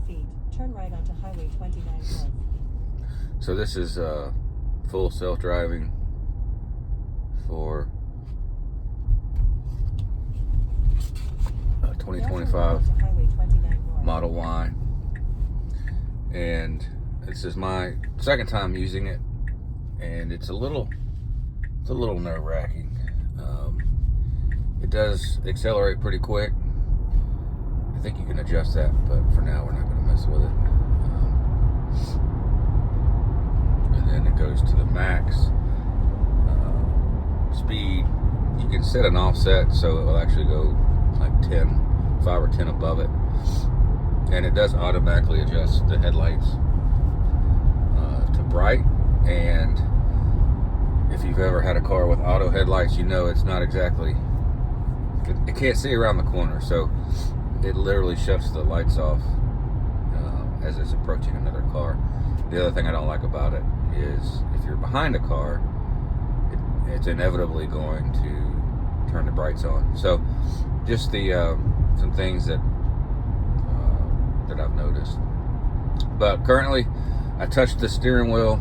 feet, turn right onto Highway 29 North. So this is full self-driving for 2025 Model Y, and this is my second time using it, and it's a little nerve-wracking. It does accelerate pretty quick. I think you can adjust that, but for now we're not going to mess with it. And then it goes to the max speed. You can set an offset so it will actually go like 5 or 10 above it, and it does automatically adjust the headlights to bright. And if you've ever had a car with auto headlights, you know it's not exactly, it can't see around the corner, so it literally shuts the lights off as it's approaching another car. The other thing I don't like about it is if you're behind a car, it's inevitably going to turn the brights on. So just the some things that I've noticed. But currently I touched the steering wheel,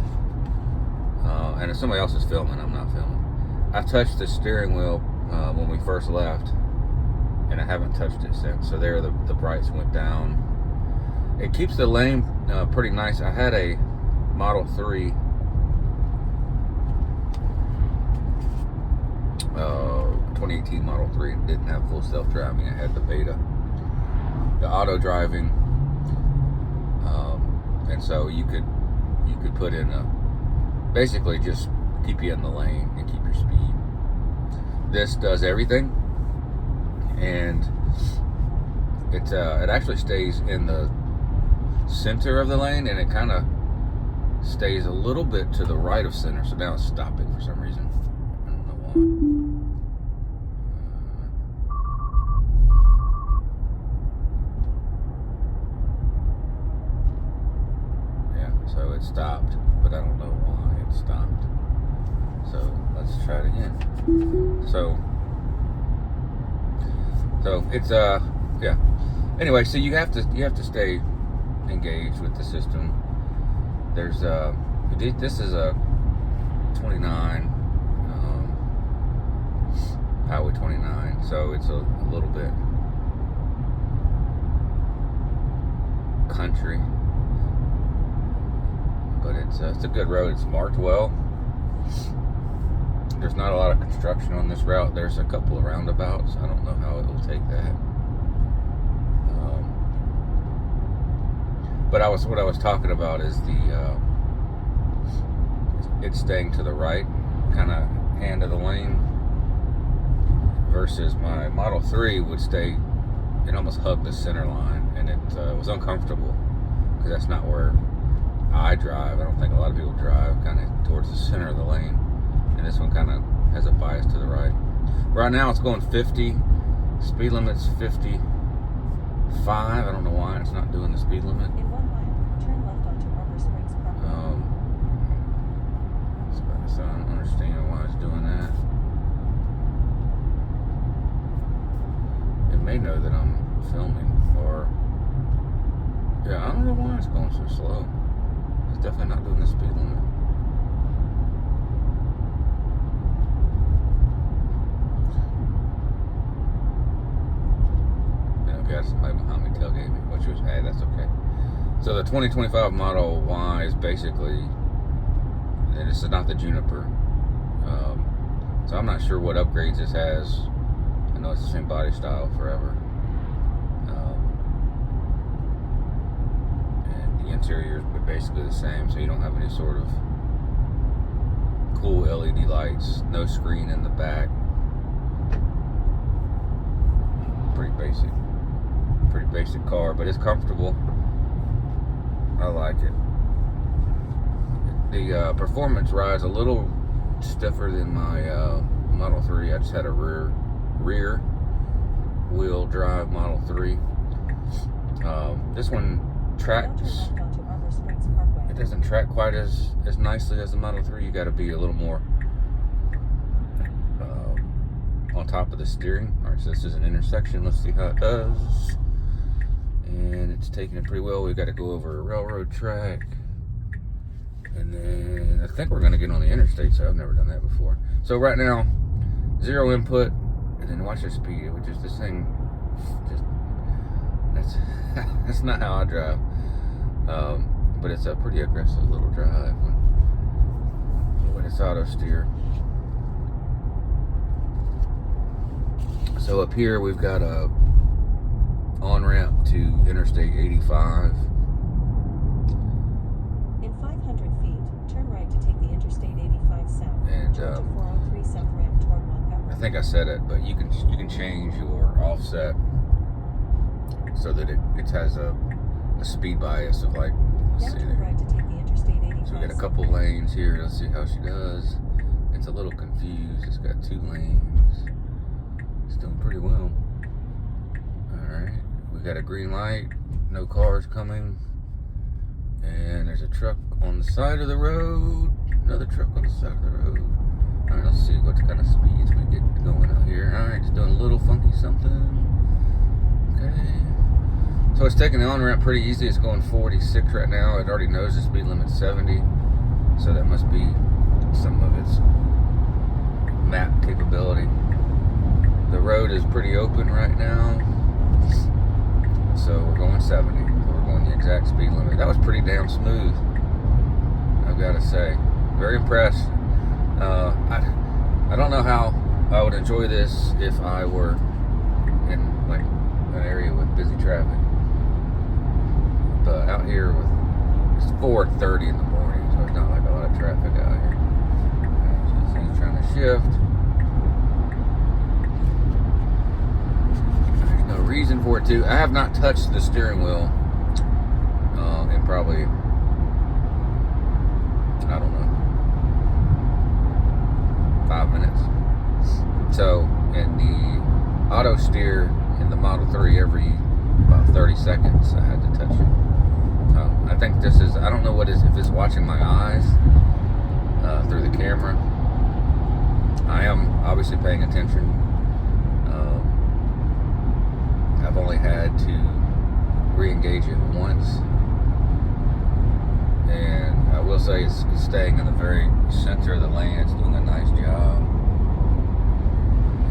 and if somebody else is filming, I'm not filming. I touched the steering wheel when we first left, and I haven't touched it since. So there the brights went down. It keeps the lane pretty nice. I had a Model 3 2018 Model 3. It didn't have full self-driving. I had the beta, the auto driving, and so you could put in basically just keep you in the lane and keep your speed. This does everything, and it actually stays in the center of the lane, and it kind of stays a little bit to the right of center. So now it's stopping for some reason. I don't know why. So it stopped, but I don't know why it stopped. So let's try it again. So it's yeah. Anyway, so you have to stay engaged with the system. There's this is a 29 Highway 29, so it's a little bit country. But it's a good road. It's marked well. There's not a lot of construction on this route. There's a couple of roundabouts. I don't know how it will take that. But what I was talking about is it's staying to the right, kind of hand of the lane, versus my Model 3 would stay. It almost hugged the center line, and it was uncomfortable because that's not where I drive. I don't think a lot of people drive kind of towards the center of the lane, and this one kind of has a bias to the right. Right now it's going 50. Speed limit's 55. I don't know why it's not doing the speed limit. In 1 mile, turn left onto Arbor Springs property. So I don't understand why it's doing that. It may know that I'm filming, or yeah, I don't know why it's going so slow. It's definitely not doing the speed limit. Got somebody behind me tailgating me, which was, hey, that's okay. So the 2025 Model Y is basically, and this is not the Juniper. So I'm not sure what upgrades this has. I know it's the same body style forever. And the interior is basically the same, so you don't have any sort of cool LED lights, no screen in the back. Pretty basic car, but it's comfortable. I like it. The performance rides a little stiffer than my Model 3. I just had a rear wheel drive Model 3. This one tracks. It doesn't track quite as nicely as the Model 3. You got to be a little more on top of the steering. All right, so this is an intersection. Let's see how it does. and it's taking it pretty well. We've got to go over a railroad track, and then I think we're going to get on the interstate, so I've never done that before. So right now, 0 input, and then watch the speed, which is this thing, just, that's not how I drive. But it's a pretty aggressive little drive when it's auto steer. So up here we've got a on-ramp to Interstate 85. In 500 feet, turn right to take the Interstate 85 south. And, Georgia 403 south ramp toward Montgomery. I think I said it, but you can change your offset so that it has a speed bias of like, let's Now see turn there. right to take the Interstate 85 So we got a couple south. lanes here. Let's see how she does. It's a little confused. It's got 2 lanes. It's doing pretty well. Alright. We got a green light. No cars coming. And there's a truck on the side of the road. Another truck on the side of the road. Alright, let's see what kind of speeds we get going out here. Alright, it's doing a little funky something. Okay. So it's taking the on-ramp pretty easy. It's going 46 right now. It already knows the speed limit's 70. So that must be some of its map capability. The road is pretty open right now. So we're going 70. We're going the exact speed limit. That was pretty damn smooth, I've got to say. Very impressed. I don't know how I would enjoy this if I were in like an area with busy traffic. But out here it's 4:30 in the morning, so it's not like a lot of traffic out here. So this thing's trying to shift. There's no reason for it to. I have not touched the steering wheel in probably, I don't know, 5 minutes. So in the auto steer in the Model 3, every about 30 seconds I had to touch it. I think this is, I don't know what is, if it's watching my eyes through the camera. I am obviously paying attention. I've only had to re-engage it once. And I will say it's staying in the very center of the lane. It's doing a nice job.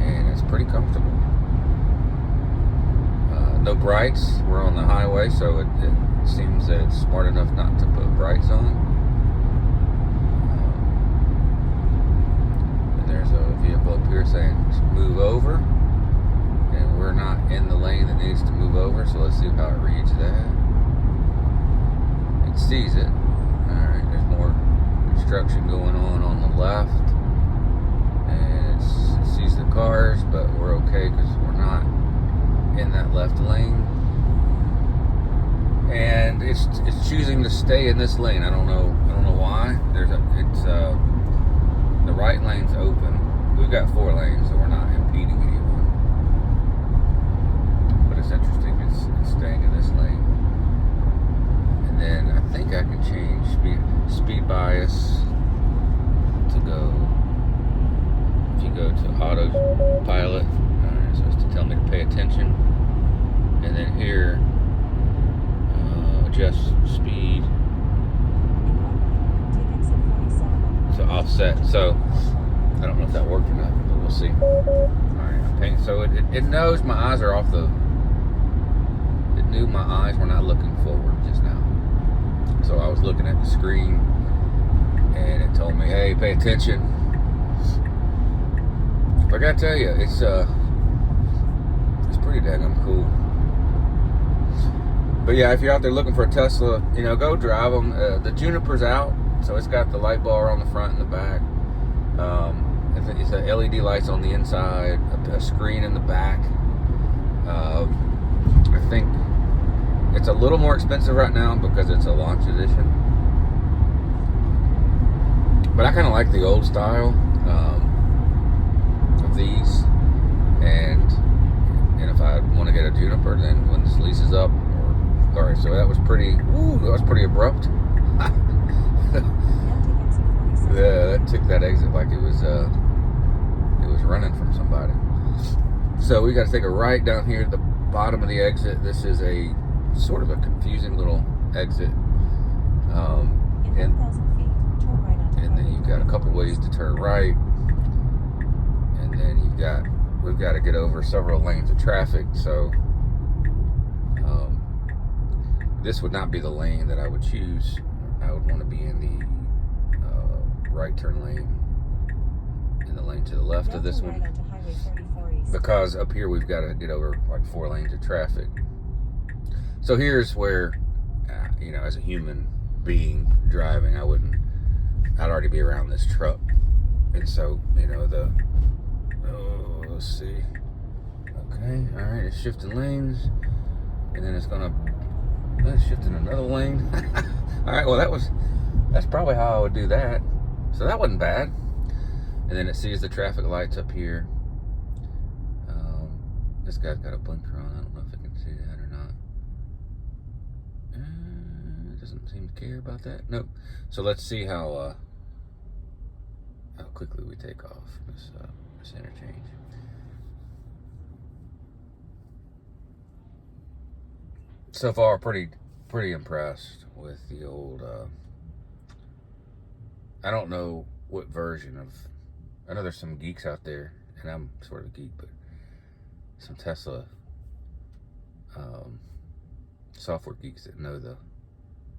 And it's pretty comfortable. No brights. We're on the highway, so it seems that it's smart enough not to put brights on. And there's a vehicle up here saying move over. And we're not in the lane that needs to move over, so let's see how it reads that. It sees it. Alright, there's more construction going on the left. And it sees the cars, but we're okay because we're not in that left lane. And it's choosing to stay in this lane. I don't know why. The right lane's open. We've got 4 lanes, so we're not impeding anyone. But it's interesting. It's staying in this lane. And then I think I can change speed bias to go. If you go to autopilot, so it's to tell me to pay attention. And then here, adjust speed Take exit 47. to offset. So I don't know if that worked or not, but we'll see. Alright, I'm paying. So it knows my eyes are off the. It knew my eyes were not looking forward just now. So I was looking at the screen, and it told me, "Hey, pay attention." But I gotta tell you, it's pretty daggone cool. But yeah, if you're out there looking for a Tesla, go drive them. The Juniper's out, so it's got the light bar on the front and the back. It's a LED lights on the inside, a screen in the back. I think it's a little more expensive right now because it's a launch edition. But I kind of like the old style of these, and if I want to get a Juniper, then when this lease is up, all right. So that was pretty abrupt. Now take exit 47. Yeah, that took that exit like it was running from somebody. So we got to take a right down here at the bottom of the exit. This is a sort of a confusing little exit. In 1,000 feet, turn right onto And then Highway you've got a couple 34 ways East. to turn right. And then we've got to get over several lanes of traffic. So this would not be the lane that I would choose. I would want to be in the right turn lane, in the lane to the left of this Now turn one. right onto Highway 34 East. Because up here we've got to get over like 4 lanes of traffic. So here's where, as a human being driving, I'd already be around this truck. And so, let's see. Okay, all right, it's shifting lanes. And then it's shift in another lane. All right, well, that's probably how I would do that. So that wasn't bad. And then it sees the traffic lights up here. This guy's got a blinker on. I don't know if it can see that or not. It doesn't seem to care about that. Nope. So let's see how quickly we take off this interchange. So far, pretty impressed with the old. I don't know what version of. I know there's some geeks out there, and I'm sort of a geek, but some Tesla software geeks that know the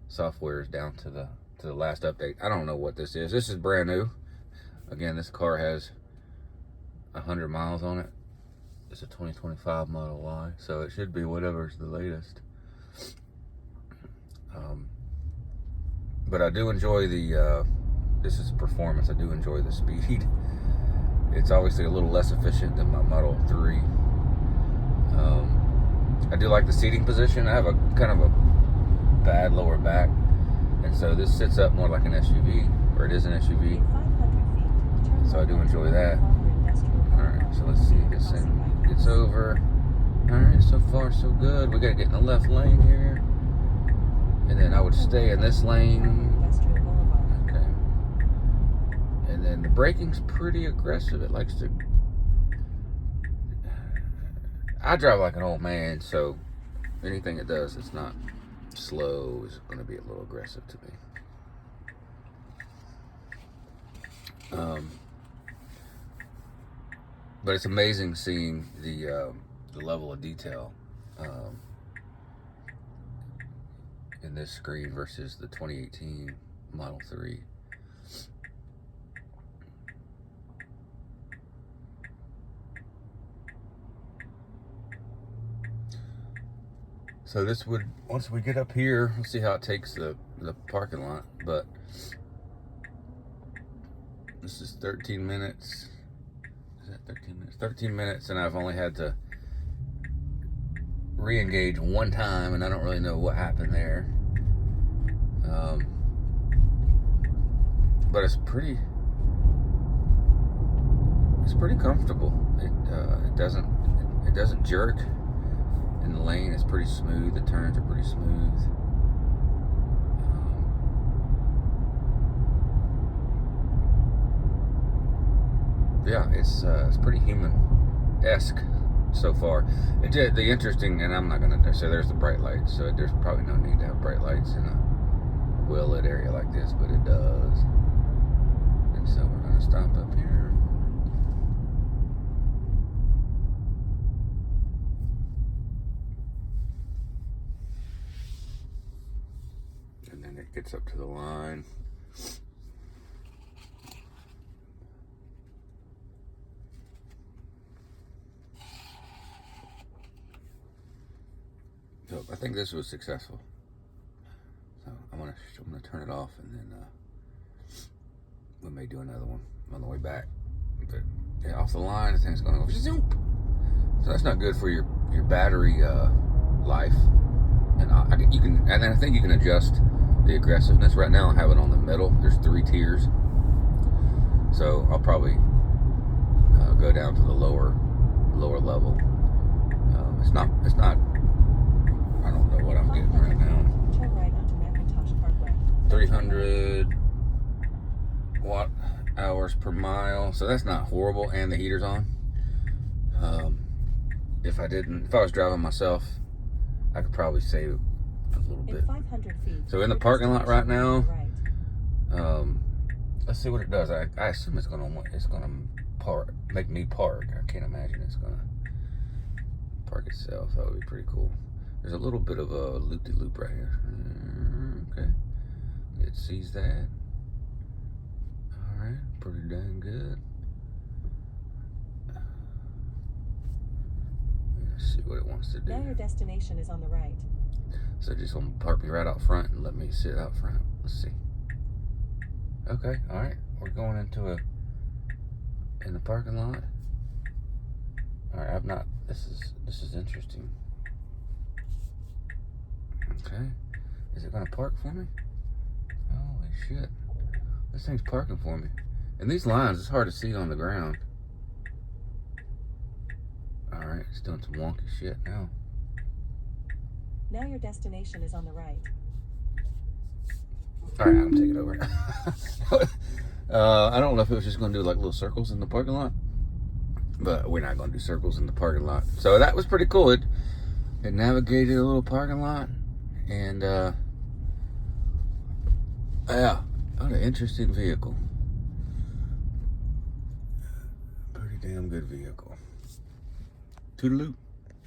software is down to the last update. I don't know what this is. This is brand new. Again, this car has 100 miles on it. It's a 2025 Model Y, so it should be whatever's the latest. But I do enjoy this is performance. I do enjoy the speed. It's obviously a little less efficient than my Model 3. I do like the seating position. I have a kind of a bad lower back, and so this sits up more like an SUV, or it is an SUV. In 500 feet, turn So I do right enjoy onto that. Harvard Industrial Alright, Boulevard. so let's see if this thing gets over. Alright, so far so good. We gotta get in the left lane here. And then I would stay in this lane. Industrial Boulevard. Okay. And then the braking's pretty aggressive. It likes to. I drive like an old man, so anything it does that's not slow is going to be a little aggressive to me. But it's amazing seeing the level of detail in this screen versus the 2018 Model 3. So this would, once we get up here, we'll see how it takes the parking lot, but this is 13 minutes. Is that 13 minutes? 13 minutes, and I've only had to re-engage one time, and I don't really know what happened there. But it's pretty comfortable. It doesn't jerk. In the lane, it's pretty smooth. The turns are pretty smooth. Yeah, it's pretty human-esque so far. The interesting, and I'm not gonna say there's the bright lights, so there's probably no need to have bright lights in a well-lit area like this, but it does. And so we're gonna stop up here. And then it gets up to the line. So I think this was successful. So I'm gonna turn it off, and then we may do another one on the way back. But yeah, off the line, the thing's going to go zoom. So that's not good for your battery life. And I think you can adjust the aggressiveness. Right now I have it on the middle. There's 3 tiers, so I'll probably go down to the lower level. It's not. I don't know what I'm getting right now. Turn right onto Macintosh Parkway. 300 watt hours per mile, so that's not horrible, and the heater's on. If I was driving myself, I could probably save a little In bit. 500 feet. So in the your parking lot right destination now, is on the right. let's see what it does. I assume it's gonna park, make me park. I can't imagine it's gonna park itself. That would be pretty cool. There's a little bit of a loop-de-loop right here. Okay, it sees that. All right, pretty dang good. Let's see what it wants to do. Now your destination is on the right. So just gonna park me right out front and let me sit out front. Let's see. Okay, all right. We're going in the parking lot. All right, this is interesting. Okay, is it gonna park for me? Holy shit, this thing's parking for me. And these lines, it's hard to see on the ground. All right, it's doing some wonky shit now. Now your destination is on the right. All right, I'm taking it over. I don't know if it was just going to do like little circles in the parking lot, but we're not going to do circles in the parking lot. So that was pretty cool. It navigated a little parking lot, and yeah, what an interesting vehicle. Pretty damn good vehicle. Toodaloo.